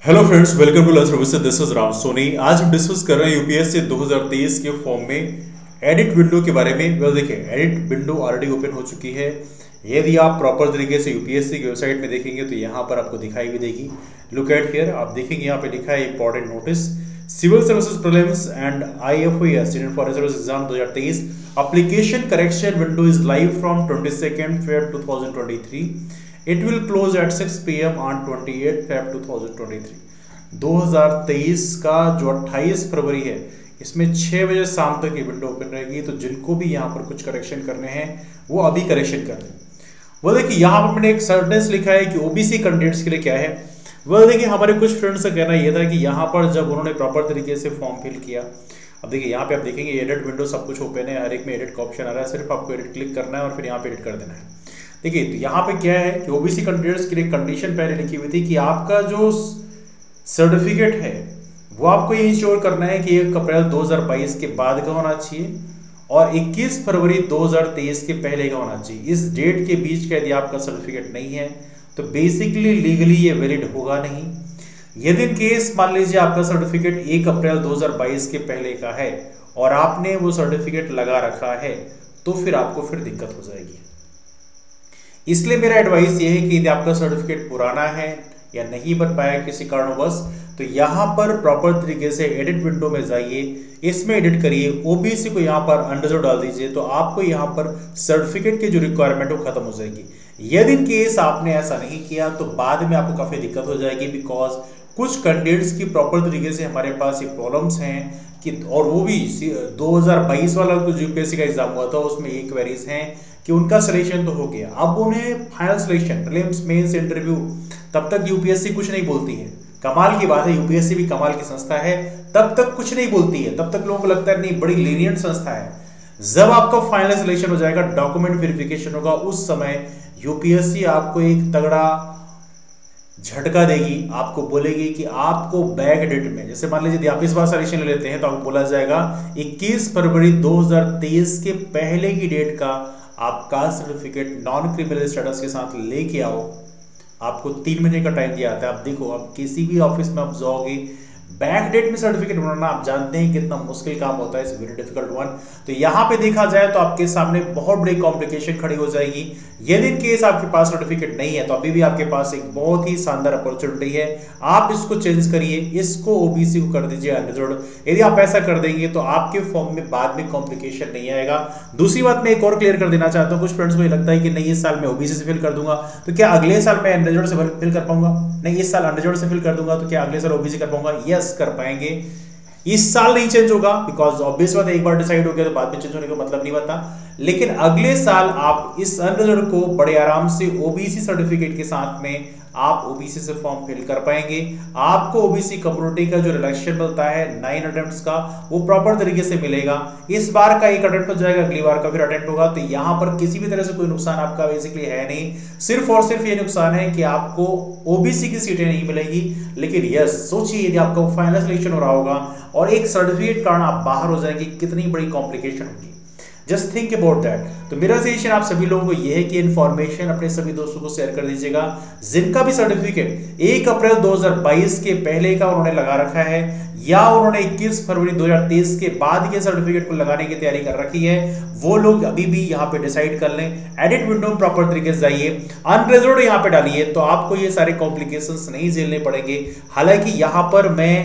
Hello friends, welcome to learn services. This is Ram Soni. आज हम discuss कर रहे हैं यूपीएससी 2023 के फॉर्म में एडिट विंडो के बारे में। वेल देखिए, एडिट विंडो ऑलरेडी ओपन हो चुकी है। यदि आप प्रॉपर तरीके से यूपीएससी की वेबसाइट में देखेंगे तो यहाँ पर आपको दिखाई भी देगी। लुक एट हियर, आप देखेंगे यहाँ पे लिखा है important notice, civil services prelims and IFoS student forest service exam 2023 application correction window is live from 22 Feb 2023. It will close at 6 PM on 28 Feb 2023. 2023 का जो 28 फरवरी है, इसमें 6 बजे शाम तक ये विंडो ओपन रहेगी। तो जिनको भी यहाँ पर कुछ करेक्शन करने हैं वो अभी करेक्शन कर लें। वो देखिए, यहाँ पर मैंने एक सेंटेंस लिखा है कि ओबीसी कैंडिडेट्स के लिए क्या है। वह देखिए, हमारे कुछ फ्रेंड्स का कहना यह था कि यहाँ पर जब उन्होंने प्रॉपर तरीके से फॉर्म फिल किया, अब देखिए यहाँ पे आप देखेंगे एडिट विंडो सब कुछ ओपन है, हर एक में एडिट का ऑप्शन आ रहा है, सिर्फ आपको एडिट क्लिक करना है और फिर यहाँ पे एडिट कर देना है। देखिए, तो यहाँ पे क्या है कि ओबीसी कैंडिडेट्स के लिए कंडीशन पहले लिखी हुई थी कि आपका जो सर्टिफिकेट है वो आपको ये इंश्योर करना है कि 1 अप्रैल 2022 के बाद का होना चाहिए और 21 फरवरी 2023 के पहले का होना चाहिए। इस डेट के बीच का यदि आपका सर्टिफिकेट नहीं है तो बेसिकली लीगली ये वैलिड होगा नहीं। यदि इन केस मान लीजिए आपका सर्टिफिकेट 1 अप्रैल 2022 के पहले का है और आपने वो सर्टिफिकेट लगा रखा है तो फिर आपको फिर दिक्कत हो जाएगी। इसलिए मेरा एडवाइस ये है कि यदि आपका सर्टिफिकेट पुराना है या नहीं बन पाया किसी कारणवश, तो यहाँ पर प्रॉपर तरीके से एडिट विंडो में जाइए, इसमें एडिट करिए, ओबीसी को यहाँ पर अंडरस्कोर डाल दीजिए, तो आपको यहाँ पर सर्टिफिकेट की जो रिक्वायरमेंट है वो खत्म हो जाएगी। यदि इन केस आपने ऐसा नहीं किया तो बाद में आपको काफी दिक्कत हो जाएगी, बिकॉज कुछ कैंडिडेट्स की प्रॉपर तरीके से हमारे पास ये प्रॉब्लम्स हैं कि, और वो भी 2022 वाला जो यूपीएससी का एग्जाम हुआ था उसमें ये क्वेरीज हैं कि उनका सिलेक्शन तो हो गया, अब उन्हें final selection prelims mains interview तब तक यूपीएससी कुछ नहीं बोलती है। कमाल की बात है, यूपीएससी भी कमाल की संस्था है, तब तक कुछ नहीं बोलती है, तब तक लोगों को लगता है नहीं बड़ी लीनियंट संस्था है। जब आपका फाइनल सिलेक्शन हो जाएगा, डॉक्यूमेंट वेरिफिकेशन होगा, उस समय यूपीएससी आपको एक तगड़ा झटका देगी। आपको बोलेगी कि आपको बैक डेट में, जैसे मान लीजिए आप इस बार सिलेक्शन ले लेते हैं तो आपको बोला जाएगा 21 फरवरी 2023 के पहले की डेट का आपका सर्टिफिकेट नॉन क्रिमिनल स्टेटस के साथ लेके आओ। आपको 3 महीने का टाइम दिया जाता है। आप देखो, आप किसी भी ऑफिस में आप जाओगे, बैक डेट में सर्टिफिकेट बनाना आप जानते हैं कितना मुश्किल काम होता है, इट्स वेरी डिफिकल्ट वन। तो यहाँ पे देखा जाए तो आपके सामने बहुत बड़ी कॉम्प्लिकेशन खड़ी हो जाएगी। यदि इन केस आपके पास सर्टिफिकेट नहीं है तो अभी भी आपके पास एक बहुत ही शानदार अपॉर्चुनिटी है, आप इसको चेंज करिए, इसको ओबीसी को कर दीजिए अनरिजर्व्ड। यदि आप ऐसा कर देंगे तो आपके फॉर्म में बाद में कॉम्प्लिकेशन नहीं आएगा। दूसरी बात मैं एक और क्लियर कर देना चाहता हूँ, कुछ फ्रेंड्स को ये लगता है कि नहीं इस साल मैं ओबीसी से फिल कर दूंगा तो क्या अगले साल मैं अनरिजर्व्ड से फिल कर पाऊंगा, नहीं इस साल अनरिजर्व्ड से फिल कर दूंगा तो क्या अगले साल ओबीसी कर पाऊंगा। यस, कर पाएंगे। इस साल नहीं चेंज होगा, बिकॉज ऑब्वियस बात है, एक बार डिसाइड हो गया तो बाद में चेंज होने का मतलब नहीं बनता। लेकिन अगले साल आप इस अनरिजर्व्ड को बड़े आराम से ओबीसी सर्टिफिकेट के साथ में आप ओबीसी से फॉर्म फिल कर पाएंगे। आपको ओबीसी कम्युनिटी का जो रिलेक्शन मिलता है 9 अटेम्प्ट्स का, वो प्रॉपर तरीके से मिलेगा। इस बार का एक अटेम्प्ट हो जाएगा, अगली बार का फिर अटेम्प्ट होगा। तो यहाँ पर किसी भी तरह से कोई नुकसान आपका बेसिकली है नहीं, सिर्फ और सिर्फ ये नुकसान है कि आपको ओबीसी की सीटें नहीं मिलेगी। लेकिन यस, सोचिए यदि आपका फाइनल सिलेक्शन हो रहा होगा और एक सर्टिफिकेट कारण आप बाहर हो जाएंगे, कितनी बड़ी कॉम्प्लिकेशन होगी। Just think about that. तो मेरा सजेशन आप सभी लोगों को यह है कि इन्फॉर्मेशन अपने सभी दोस्तों को शेयर कर दीजिएगा जिनका भी सर्टिफिकेट 1 अप्रैल 2022 के पहले का उन्होंने लगा रखा है या उन्होंने 21 फरवरी 2023 के बाद के सर्टिफिकेट को लगाने की तैयारी कर रखी है, वो लोग अभी भी यहाँ पे डिसाइड कर लें। एडिट विंडो में प्रॉपर तरीके से जाइए, अनरिजर्व्ड यहाँ पे डालिए, तो आपको ये सारे कॉम्प्लिकेशंस नहीं झेलने पड़ेंगे। हालांकि यहाँ पर मैं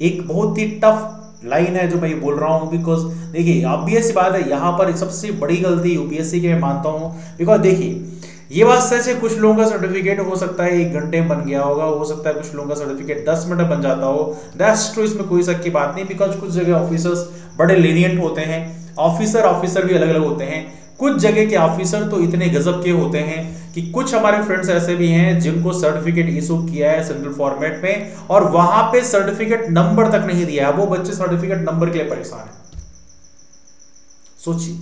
एक बहुत ही टफ लाइन है जो मैं ये बोल रहा हूँ, बिकॉज देखिए ऑब्वियस बात है, यहाँ पर सबसे बड़ी गलती यूपीएससी की मैं मानता हूँ। बिकॉज देखिए, ये बात सच है, कुछ लोगों का सर्टिफिकेट हो सकता है 1 घंटे में बन गया होगा, हो सकता है कुछ लोगों का सर्टिफिकेट 10 मिनट में बन जाता हो। दैट्स ट्रू, इसमें कोई शक की बात नहीं। बिकॉज कुछ जगह ऑफिसर्स बड़े लीनियंट होते हैं, ऑफिसर भी अलग अलग होते हैं। कुछ जगह के ऑफिसर तो इतने गजब के होते हैं कि कुछ हमारे फ्रेंड्स ऐसे भी हैं जिनको सर्टिफिकेट इशू किया है सिंगल फॉर्मेट में और वहां पे सर्टिफिकेट नंबर तक नहीं दिया है, वो बच्चे सर्टिफिकेट नंबर के लिए परेशान है। सोचिए,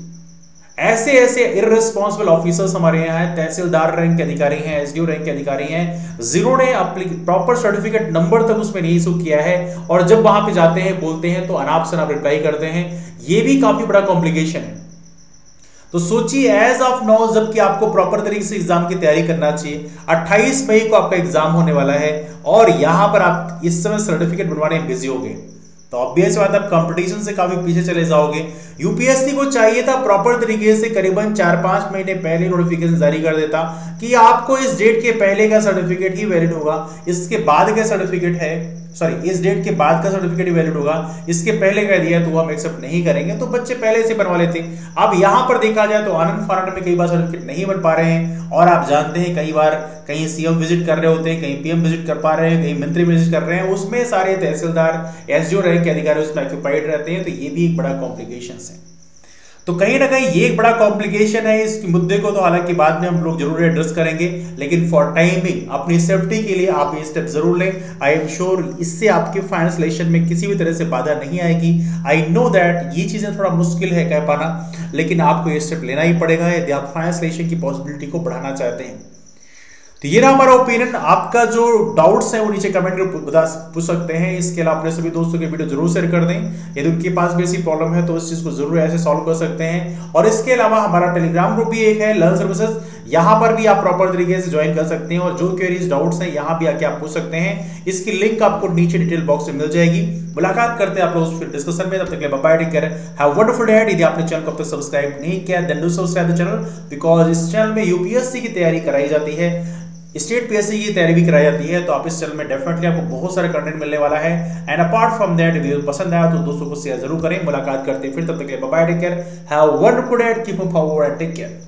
ऐसे ऐसे इररिस्पॉन्सिबल ऑफिसर्स हमारे यहाँ हैं, तहसीलदार रैंक के अधिकारी हैं, एसडीओ रैंक के अधिकारी हैं, जिन्होंने प्रॉपर सर्टिफिकेट नंबर तक उसमें नहीं इशू किया है और जब वहां पे जाते हैं बोलते हैं तो अनाप शनाप रिप्लाई करते हैं। ये भी काफी बड़ा कॉम्प्लिकेशन है। तो सोचिए एज ऑफ नाउ जबकि आपको प्रॉपर तरीके से एग्जाम की तैयारी करना चाहिए, 28 मई को आपका एग्जाम होने वाला है और यहां पर आप इस समय सर्टिफिकेट बनवाने में बिजी हो गए, तो ऑब्वियस बात आप कंपटीशन से काफी पीछे चले जाओगे। यूपीएससी को चाहिए था प्रॉपर तरीके से करीबन 4-5 महीने पहले नोटिफिकेशन जारी कर देता कि आपको इस डेट के पहले का सर्टिफिकेट ही वैलिड होगा, इसके बाद का सर्टिफिकेट है सॉरी इस डेट के बाद का सर्टिफिकेट ही वैलिड होगा, इसके पहले का दिया है तो हम एक्सेप्ट नहीं करेंगे, तो बच्चे पहले से बनवा लेते। अब यहां पर देखा जाए तो आनंद फानंद में कई बार सर्टिफिकेट नहीं बन पा रहे हैं और आप जानते हैं कई बार कहीं सीएम विजिट कर रहे होते हैं, कहीं पीएम विजिट कर पा रहे हैं, कहीं मंत्री विजिट कर रहे हैं, उसमें सारे तहसीलदार एसडीओ रैंक के अधिकारी उसमें ऑक्यूपाइड रहते हैं, तो ये भी एक बड़ा कॉम्प्लिकेशन है। तो कहीं ना कहीं ये एक बड़ा कॉम्प्लिकेशन है, इस मुद्दे को तो हालांकि बाद में हम लोग जरूर एड्रेस करेंगे, लेकिन फॉर टाइमिंग अपनी सेफ्टी के लिए आप ये स्टेप जरूर लें। आई एम श्योर इससे आपके फाइनल सिलेक्शन में किसी भी तरह से बाधा नहीं आएगी। आई नो दैट ये चीजें थोड़ा मुश्किल है कह पाना, लेकिन आपको ये स्टेप लेना ही पड़ेगा यदि आप फाइनल सिलेक्शन की पॉसिबिलिटी को बढ़ाना चाहते हैं। तो ये रहा हमारा ओपिनियन। आपका जो डाउट्स हैं वो नीचे कमेंट में पूछ सकते हैं। इसके अलावा अपने सभी दोस्तों के वीडियो जरूर शेयर कर दें, यदि उनके पास भी ऐसी प्रॉब्लम है तो उस चीज को जरूर ऐसे सॉल्व कर सकते हैं। और इसके अलावा हमारा टेलीग्राम ग्रुप भी एक है लर्न सर्विसेज, यहाँ पर भी आप प्रॉपर तरीके से ज्वाइन कर सकते हैं और जो क्वेरीज डाउट्स हैं यहाँ भी आके आप पूछ सकते हैं। इसकी लिंक आपको नीचे डिटेल बॉक्स में मिल जाएगी। मुलाकात करते हैं आप लोग फिर डिस्कशन में, तब तक के लिए bye bye, take care, have wonderful day. यदि आपने चैनल को अब तक सब्सक्राइब नहीं किया then do subscribe the channel, because इस चैनल में यूपीएससी की तैयारी कराई जाती है, स्टेट पीएससी की तैयारी भी कराई जाती है, तो आप इस चैनल में डेफिनेटली आपको बहुत सारे कंटेंट मिलने वाला है। And apart from that video पसंद आया तो दोस्तों को शेयर जरूर करें। मुलाकात करते हैं फिर, तब तक के लिए bye bye, take care, have wonderful day, keep moving forward and take care.